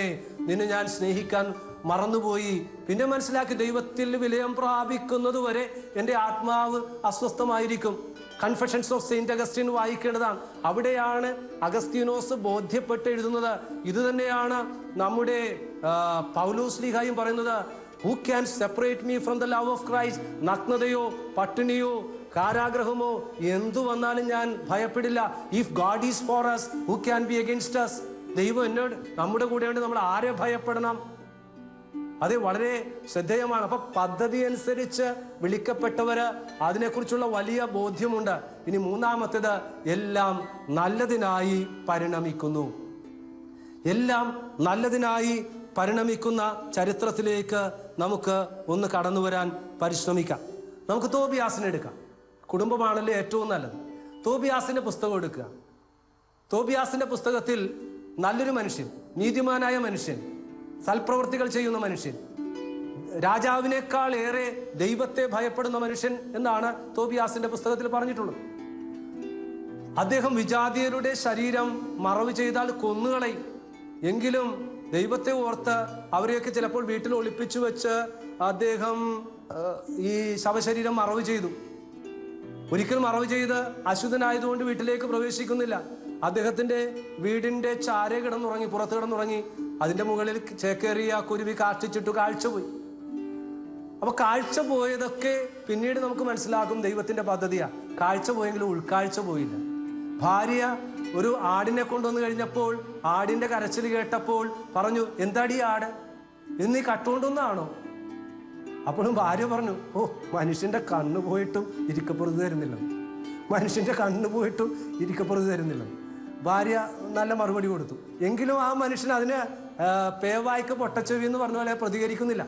നിന്നെ ഞാൻ സ്നേഹിക്കാൻ മറന്നുപോയി. പിന്നെ മനസ്സിലാക്കി, ദൈവത്തിൽ വിലയം പ്രാപിക്കുന്നത് വരെ എൻ്റെ ആത്മാവ് അസ്വസ്ഥമായിരിക്കും. കൺഫെഷൻസ് ഓഫ് സെയിന്റ് അഗസ്റ്റിൻ വായിക്കേണ്ടതാണ്. അവിടെയാണ് അഗസ്തീനോസ് ബോധ്യപ്പെട്ട് എഴുതുന്നത്. ഇത് തന്നെയാണ് നമ്മുടെ പൗലോസ് ലീഹായും പറയുന്നത്, Who can separate me from the love of Christ? നഗ്നതയോ പട്ടിണിയോ കാരാഗ്രഹമോ എന്തു വന്നാലും ഞാൻ ഭയപ്പെടില്ല. If God is for us, who can be against us? ദൈവം എന്നോട് നമ്മുടെ കൂടെയുണ്ട്, നമ്മൾ ആരെ ഭയപ്പെടണം? അത് വളരെ ശ്രദ്ധേയമാണ്. അപ്പൊ പദ്ധതി അനുസരിച്ച് വിളിക്കപ്പെട്ടവര് അതിനെക്കുറിച്ചുള്ള വലിയ ബോധ്യമുണ്ട്. ഇനി മൂന്നാമത്തേത്, എല്ലാം നല്ലതിനായി പരിണമിക്കുന്നു. എല്ലാം നല്ലതിനായി പരിണമിക്കുന്ന ചരിത്രത്തിലേക്ക് നമുക്ക് ഒന്ന് കടന്നു വരാൻ പരിശ്രമിക്കാം. നമുക്ക് തോബിയാസിനെ എടുക്കാം. കുടുംബമാണല്ലോ ഏറ്റവും നല്ലത്. തോബിയാസിന്റെ പുസ്തകം എടുക്കുക. തോബിയാസിന്റെ പുസ്തകത്തിൽ നല്ലൊരു മനുഷ്യൻ, നീതിമാനായ മനുഷ്യൻ, സൽപ്രവൃത്തികൾ ചെയ്യുന്ന മനുഷ്യൻ, രാജാവിനേക്കാൾ ഏറെ ദൈവത്തെ ഭയപ്പെടുന്ന മനുഷ്യൻ എന്നാണ് തോബിയാസിന്റെ പുസ്തകത്തിൽ പറഞ്ഞിട്ടുള്ളത്. അദ്ദേഹം വിജാതീയരുടെ ശരീരം മറവ് ചെയ്താൽ കൊന്നുകളയും. എങ്കിലും ദൈവത്തെ ഓർത്ത് അവരെയൊക്കെ ചിലപ്പോൾ വീട്ടിൽ ഒളിപ്പിച്ചു വെച്ച് അദ്ദേഹം ഈ ശവശരീരം മറവ് ചെയ്തു. ഒരിക്കലും മറവ് ചെയ്ത് അശുദ്ധനായതുകൊണ്ട് വീട്ടിലേക്ക് പ്രവേശിക്കുന്നില്ല. അദ്ദേഹത്തിന്റെ വീടിന്റെ ചാരെ കിടന്നുറങ്ങി, പുറത്ത് കിടന്നുറങ്ങി. അതിന്റെ മുകളിൽ ചേക്കേറിയ കുരുവി കാഷ്ടിച്ചിട്ടു കാഴ്ച പോയി. അപ്പൊ കാഴ്ച പോയതൊക്കെ പിന്നീട് നമുക്ക് മനസ്സിലാക്കും ദൈവത്തിന്റെ പദ്ധതിയാ. കാഴ്ച പോയെങ്കിലും ഉൾക്കാഴ്ച പോയില്ല. ഭാര്യ ഒരു ആടിനെ കൊണ്ടുവന്നു കഴിഞ്ഞപ്പോൾ ആടിന്റെ കരച്ചിൽ കേട്ടപ്പോൾ പറഞ്ഞു, എന്താടി ആട്, ഇത് നീ കട്ടുകൊണ്ടൊന്നാണോ? അപ്പോഴും ഭാര്യ പറഞ്ഞു, ഓ, മനുഷ്യന്റെ കണ്ണ് പോയിട്ടും ഇരിക്കപ്പുറത്ത് തരുന്നില്ല, മനുഷ്യന്റെ കണ്ണ് പോയിട്ടും ഇരിക്കപ്പുറത്ത് തരുന്നില്ല. ഭാര്യ നല്ല മറുപടി കൊടുത്തു. എങ്കിലും ആ മനുഷ്യൻ അതിന് പേവായ്ക്ക് പൊട്ടച്ചെവി എന്ന് പറഞ്ഞ പോലെ പ്രതികരിക്കുന്നില്ല.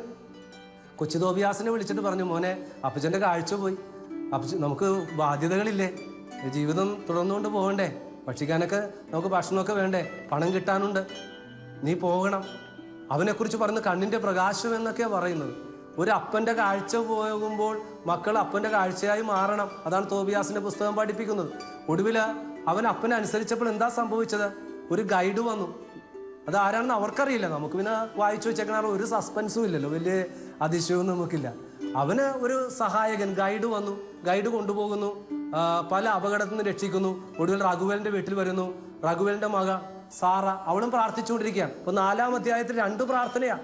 കൊച്ചു തോബിയാസിനെ വിളിച്ചിട്ട് പറഞ്ഞു, മോനെ, അപ്പച്ചന്റെ കാഴ്ച പോയി, നമുക്ക് ബാധ്യതകളില്ലേ, ജീവിതം തുടർന്നുകൊണ്ട് പോകണ്ടേ, ഭക്ഷിക്കാനൊക്കെ നമുക്ക് ഭക്ഷണമൊക്കെ വേണ്ടേ, പണം കിട്ടാനുണ്ട്, നീ പോകണം. അവനെക്കുറിച്ച് പറയുന്ന കണ്ണിന്റെ പ്രകാശം എന്നൊക്കെയാണ് പറയുന്നത്. ഒരു അപ്പൻ്റെ കാഴ്ച പോകുമ്പോൾ മക്കൾ അപ്പൻ്റെ കാഴ്ചയായി മാറണം. അതാണ് തോബിയാസിന്റെ പുസ്തകം പഠിപ്പിക്കുന്നത്. ഒടുവിൽ അവൻ അപ്പനെ അനുസരിച്ചപ്പോൾ എന്താ സംഭവിച്ചത്? ഒരു ഗൈഡ് വന്നു. അത് ആരാണെന്ന് അവർക്കറിയില്ല. നമുക്ക് പിന്നെ വായിച്ചു വെച്ചേക്കണ ഒരു സസ്പെൻസും ഇല്ലല്ലോ, വലിയ അതിശയവും നമുക്കില്ല. അവന് ഒരു സഹായകൻ ഗൈഡ് വന്നു. ഗൈഡ് കൊണ്ടുപോകുന്നു, പല അപകടത്തിൽ നിന്ന് രക്ഷിക്കുന്നു. ഒടുവിൽ റഘുവേലിന്റെ വീട്ടിൽ വരുന്നു. റഘുവേലിന്റെ മക സാറ, അവളും പ്രാർത്ഥിച്ചുകൊണ്ടിരിക്കുകയാണ്. ഇപ്പൊ 4-ാം അധ്യായത്തിൽ 2 പ്രാർത്ഥനയാ.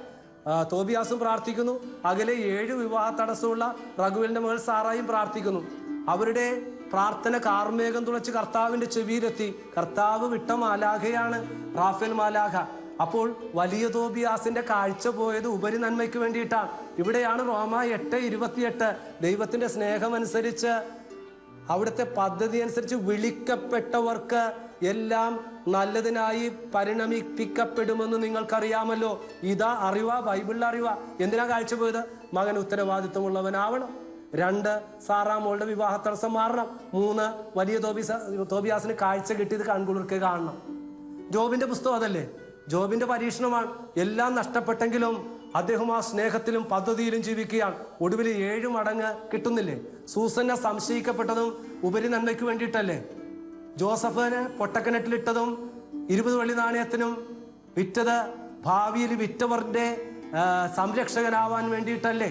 തോബിയാസും പ്രാർത്ഥിക്കുന്നു, അകലെ 7 വിവാഹ തടസ്സമുള്ള റഘുവേലിന്റെ മകൾ സാറായും പ്രാർത്ഥിക്കുന്നു. അവരുടെ പ്രാർത്ഥന കാർമേഘം തുളച്ച് കർത്താവിന്റെ ചെവിയിലെത്തി. കർത്താവ് വിട്ട മാലാഖയാണ് റാഫേൽ മാലാഖ. അപ്പോൾ വലിയ തോബിയാസിന്റെ കാഴ്ച പോയത് ഉപരി നന്മയ്ക്ക് വേണ്ടിയിട്ടാണ്. ഇവിടെയാണ് റോമ 8:28 ദൈവത്തിന്റെ സ്നേഹമനുസരിച്ച്, അവിടുത്തെ പദ്ധതി അനുസരിച്ച് വിളിക്കപ്പെട്ടവർക്ക് എല്ലാം നല്ലതിനായി പരിണമിപ്പിക്കപ്പെടുമെന്ന് നിങ്ങൾക്കറിയാമല്ലോ. ഇതാ അറിവാ, ബൈബിളിലെ അറിവാ. എന്തിനാ കാഴ്ച പോയത്? മകൻ ഉത്തരവാദിത്വമുള്ളവനാവണം. 2 സാറാമോളുടെ വിവാഹ തടസ്സം മാറണം. 3 വലിയ തോബിയാസിന് കാഴ്ച കിട്ടിയത് കൺകുളിർക്ക് കാണണം. ജോബിന്റെ പുസ്തകം അതല്ലേ? ജോബിന്റെ പരീക്ഷണമാണ്. എല്ലാം നഷ്ടപ്പെട്ടെങ്കിലും അദ്ദേഹം ആ സ്നേഹത്തിലും പദ്ധതിയിലും ജീവിക്കുകയാണ്. ഒടുവിൽ 7 മടങ്ങ് കിട്ടുന്നില്ലേ? സൂസന്നെ സംശയിക്കപ്പെട്ടതും ഉപരി നന്മയ്ക്ക് വേണ്ടിയിട്ടല്ലേ? ജോസഫിനെ പൊട്ടക്കിണറ്റിലിട്ടതും 20 വെള്ളി നാണയത്തിനും വിറ്റത് ഭാവിയിൽ വിറ്റവരുടെ സംരക്ഷകനാവാൻ വേണ്ടിയിട്ടല്ലേ?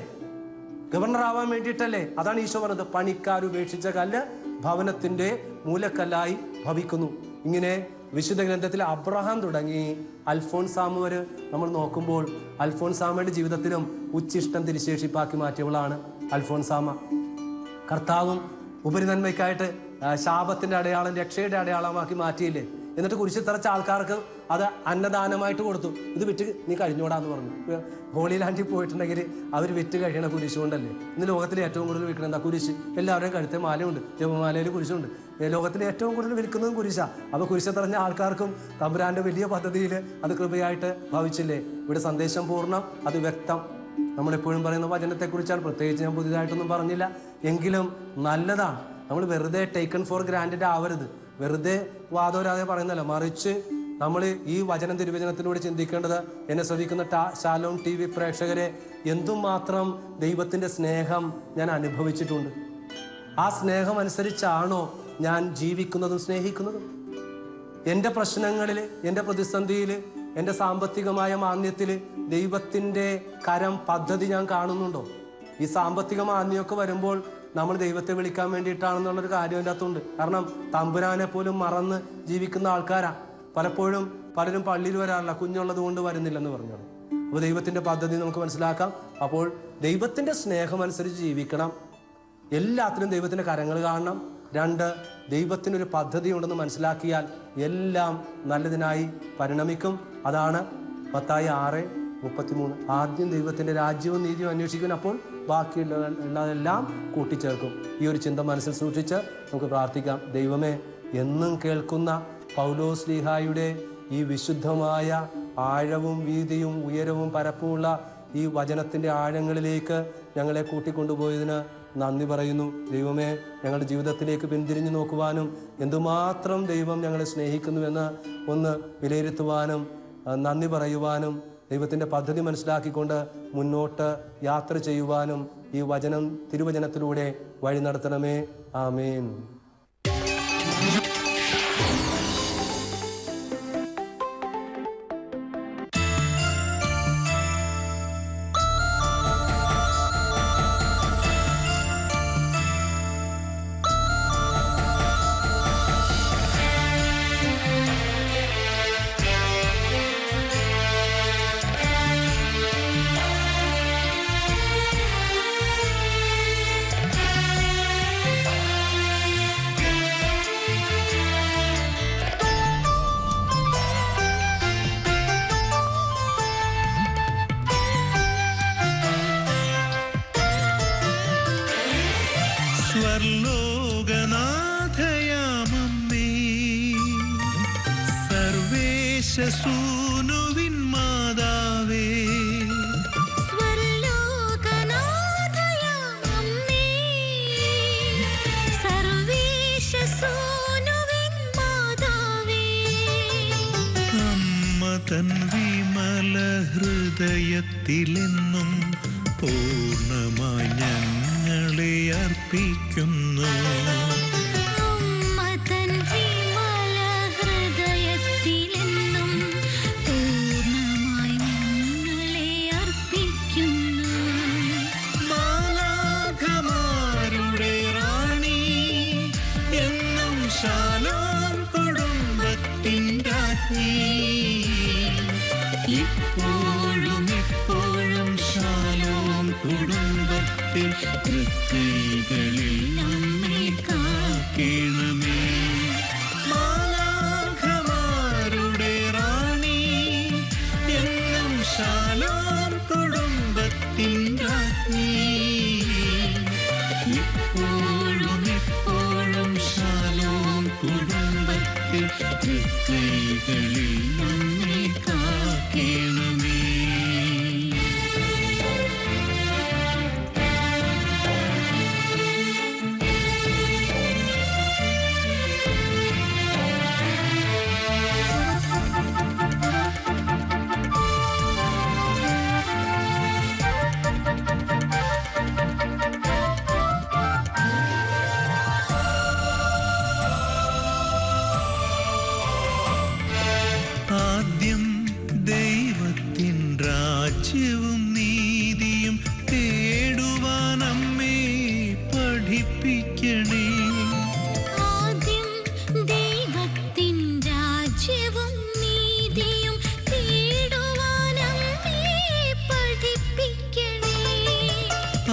ഗവർണറാവാൻ വേണ്ടിയിട്ടല്ലേ? അതാണ് ഈശോ പറഞ്ഞത്, പണിക്കാർ ഉപേക്ഷിച്ച കല്ല് ഭവനത്തിന്റെ മൂലക്കല്ലായി ഭവിക്കുന്നു. ഇങ്ങനെ വിശുദ്ധ ഗ്രന്ഥത്തിൽ അബ്രഹാം തുടങ്ങി അൽഫോൻസാമ വരെ നമ്മൾ നോക്കുമ്പോൾ അൽഫോൻസാമയുടെ ജീവിതത്തിലും ഉച്ചിഷ്ടം തിരിശേഷിപ്പാക്കി മാറ്റിയവളാണ് അൽഫോൻസാമ. കർത്താവും ഉപരിനന്മയ്ക്കായിട്ട് ശാപത്തിന്റെ അടയാളം രക്ഷയുടെ അടയാളമാക്കി മാറ്റിയില്ലേ? എന്നിട്ട് കുരിശിൽ തറച്ച ആൾക്കാർക്ക് അത് അന്നദാനമായിട്ട് കൊടുത്തു. ഇത് വിറ്റ് നീ കഴിഞ്ഞോടാന്ന് പറഞ്ഞു. ഹോളി ലാൻഡിൽ പോയിട്ടുണ്ടെങ്കിൽ അവർ വിറ്റ് കഴിയണ കുരിശ് കൊണ്ടല്ലേ. ഇന്ന് ലോകത്തിലെ ഏറ്റവും കൂടുതൽ വിൽക്കണം എന്താ? കുരിശ്. എല്ലാവരുടെയും കഴുത്തെ മാലയുണ്ട്, ജപമാലയിൽ കുരിശുണ്ട്. ലോകത്തിലെ ഏറ്റവും കൂടുതൽ വിൽക്കുന്നതും കുരിശാ. അപ്പോൾ കുരിശ് തെറഞ്ഞ ആൾക്കാർക്കും തമ്പുരാന്റെ വലിയ പദ്ധതിയിൽ അത് കൃപയായിട്ട് ഭാവിച്ചില്ലേ? ഇവിടെ സന്ദേശം പൂർണ്ണം, അത് വ്യക്തം. നമ്മളെപ്പോഴും പറയുന്ന വചനത്തെക്കുറിച്ചാണ്. പ്രത്യേകിച്ച് ഞാൻ പുതിയതായിട്ടൊന്നും പറഞ്ഞില്ല, എങ്കിലും നല്ലതാണ്. നമ്മൾ വെറുതെ ടേക്കൺ ഫോർ ഗ്രാൻഡഡ് ആവരുത്. വെറുതെ വാദോരാതെ പറയുന്നല്ല, മറിച്ച് നമ്മൾ ഈ വചനം തിരുവചനത്തിലൂടെ ചിന്തിക്കേണ്ടത്, എന്നെ ശ്രദ്ധിക്കുന്ന ഷാലോം TV പ്രേക്ഷകരെ, എന്തുമാത്രം ദൈവത്തിൻ്റെ സ്നേഹം ഞാൻ അനുഭവിച്ചിട്ടുണ്ട്. ആ സ്നേഹം അനുസരിച്ചാണോ ഞാൻ ജീവിക്കുന്നതും സ്നേഹിക്കുന്നതും? എൻ്റെ പ്രശ്നങ്ങളിൽ, എൻ്റെ പ്രതിസന്ധിയിൽ, എൻ്റെ സാമ്പത്തികമായ മാന്യത്തിൽ ദൈവത്തിൻ്റെ കരം, പദ്ധതി ഞാൻ കാണുന്നുണ്ടോ? ഈ സാമ്പത്തിക മാന്യമൊക്കെ വരുമ്പോൾ നമ്മൾ ദൈവത്തെ വിളിക്കാൻ വേണ്ടിയിട്ടാണെന്നുള്ളൊരു കാര്യം അതിൻ്റെ അകത്തുണ്ട്. കാരണം തമ്പുരാനെ പോലും മറന്ന് ജീവിക്കുന്ന ആൾക്കാരാണ് പലപ്പോഴും. പലരും പള്ളിയിൽ വരാറില്ല, കുഞ്ഞുള്ളത് കൊണ്ട് വരുന്നില്ലെന്ന് പറഞ്ഞത്. അപ്പോൾ ദൈവത്തിൻ്റെ പദ്ധതി നമുക്ക് മനസ്സിലാക്കാം. അപ്പോൾ ദൈവത്തിൻ്റെ സ്നേഹം അനുസരിച്ച് ജീവിക്കണം. എല്ലാത്തിനും ദൈവത്തിൻ്റെ കരങ്ങൾ കാണണം. 2, ദൈവത്തിനൊരു പദ്ധതി ഉണ്ടെന്ന് മനസ്സിലാക്കിയാൽ എല്ലാം നല്ലതിനായി പരിണമിക്കും. അതാണ് മത്തായി 6:33. ആദ്യം ദൈവത്തിൻ്റെ രാജ്യവും നീതിയും അന്വേഷിക്കും, അപ്പോൾ ബാക്കിയുള്ളതെല്ലാം കൂട്ടിച്ചേർക്കും. ഈ ഒരു ചിന്ത മനസ്സിൽ സൂക്ഷിച്ച് നമുക്ക് പ്രാർത്ഥിക്കാം. ദൈവമേ, എന്നും കേൾക്കുന്ന പൗലോസ്ലീഹായുടെ ഈ വിശുദ്ധമായ ആഴവും വീതിയും ഉയരവും പരപ്പുമുള്ള ഈ വചനത്തിൻ്റെ ആഴങ്ങളിലേക്ക് ഞങ്ങളെ കൂട്ടിക്കൊണ്ടുപോയതിന് നന്ദി പറയുന്നു. ദൈവമേ, ഞങ്ങളുടെ ജീവിതത്തിലേക്ക് പിന്തിരിഞ്ഞു നോക്കുവാനും എന്തുമാത്രം ദൈവം ഞങ്ങളെ സ്നേഹിക്കുന്നുവെന്ന് ഒന്ന് വിലയിരുത്തുവാനും നന്ദി പറയുവാനും ദൈവത്തിൻ്റെ പദ്ധതി മനസ്സിലാക്കിക്കൊണ്ട് മുന്നോട്ട് യാത്ര ചെയ്യുവാനും ഈ വചനം തിരുവചനത്തിലൂടെ വഴി നടത്തണമേ. ആമേൻ. സ്വർലോകനാഥയാമമ്മേ, സർവേശസൂനുവിൻ മാതാവേ, സ്വർലോകനാഥയാമമ്മേ, സർവേശസൂനുവിൻ മാതാവേ, അമ്മ തൻ വിമല ഹൃദയത്തിലെന്നും പൂർണ്ണമായി ഞങ്ങളെ അർപ്പിക്കുന്നു. അമ്മ തൻ വിമല ഹൃദയത്തിലെന്നും പൂർണ്ണമായി ഞങ്ങളെ അർപ്പിക്കുന്നു. മാലാഖമാരുടെ റാണി, എന്നും ശാലോം കുടുംബത്തിൻ രാജ്ഞി, ഇപ്പോഴും എപ്പോഴും ശാലോം കുടുംബത്തിൽ തൃക്കൈകളിൽ നമ്മെ കാക്കണമേ. മാലാഖമാരുടെ റാണി, എന്നും ശാലോം കുടുംബത്തിൻ രാജ്ഞി, ഇപ്പോഴും എപ്പോഴും ശാലോം കുടുംബത്തിൽ തൃക്കൈകളിൽ നമ്മെ കാക്കണമേ. ആദ്യം ദൈവത്തിൻ രാജ്യവും നീതിയും തേടുവാൻ അമ്മേ പഠിപ്പിക്കണേ. ആദ്യം ദൈവത്തിൻ രാജ്യവും നീതിയും തേടുവാൻ അമ്മേ പഠിപ്പിക്കണേ.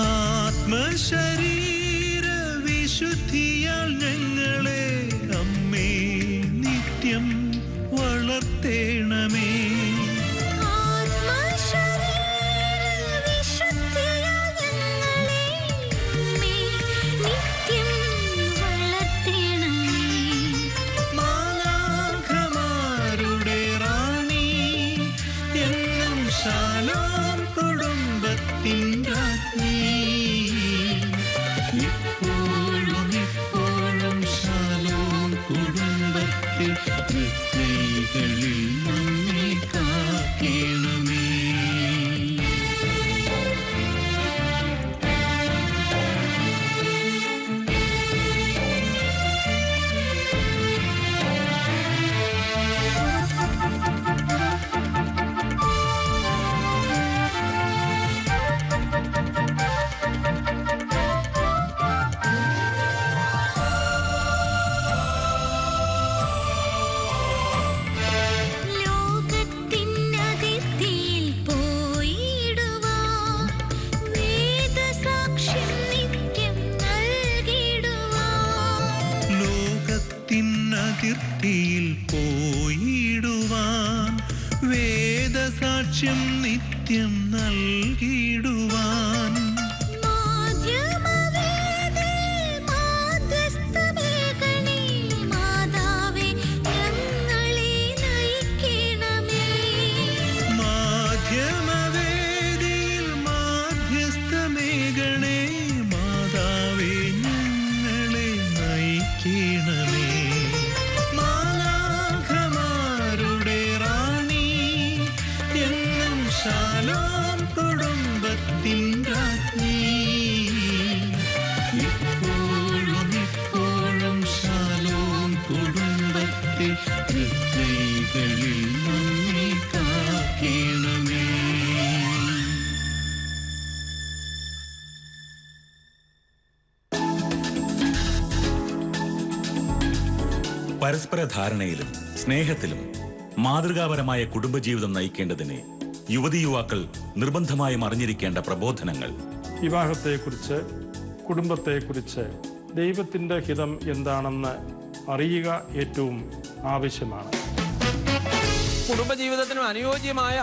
ആത്മശരീര വിശുദ്ധിയാൽ ഞങ്ങളെ അമ്മേ നിത്യം വളർത്തേണമേ. ആത്മശരീരവിശുദ്ധിയാൽ ഞങ്ങളെ അമ്മേ നിത്യം വളർത്തേണമേ. മാലാഖമാരുടെ റാണി, എന്നും ശാലോം കുടുംബത്തിൻ രാജ്ഞി, ഇപ്പോഴും എപ്പോഴും ശാലോം കുടുംബത്തിൽ തൃക്കൈകളിൽ നമ്മെ കാക്കണമേ. ലോകത്തിനതിർത്തിയിൽ പോയിടുവാൻ വേദസാക്ഷ്യം നിത്യം നൽകിടുവാൻ. ലോകത്തിനതിർത്തിയിൽ പോയിടുവാൻ വേദസാക്ഷ്യം നിത്യം നൽകിടുവാൻ. മാധ്യമവേദിയിൽ മാധ്യസ്ഥമേകണേ മാതാവേ ഞങ്ങളെ നയിക്കണമേ. മാധ്യമവേദിയിൽ മാധ്യസ്ഥമേകണേ മാതാവേ ഞങ്ങളെ നയിക്കണമേ. മാലാഖമാരുടെ റാണി, എന്നും ശാലോം കുടുംബത്തിൻ രാജ്ഞി, ഇപ്പോഴും എപ്പോഴും ശാലോം കുടുംബത്തിൽ തൃക്കൈകളിൽ നമ്മെ കാക്കണമേ. പരസ്പര ധാരണയിലും സ്നേഹത്തിലും മാതൃകാപരമായ കുടുംബജീവിതം നയിക്കേണ്ടതിന് യുവതി യുവാക്കൾ നിർബന്ധമായും അറിഞ്ഞിരിക്കേണ്ട പ്രബോധനങ്ങൾ. വിവാഹത്തെക്കുറിച്ച്, കുടുംബത്തെക്കുറിച്ച് ദൈവത്തിൻ്റെ ഹിതം എന്താണെന്ന് അറിയുക ഏറ്റവും ആവശ്യമാണ്. കുടുംബജീവിതത്തിനും അനുയോജ്യമായ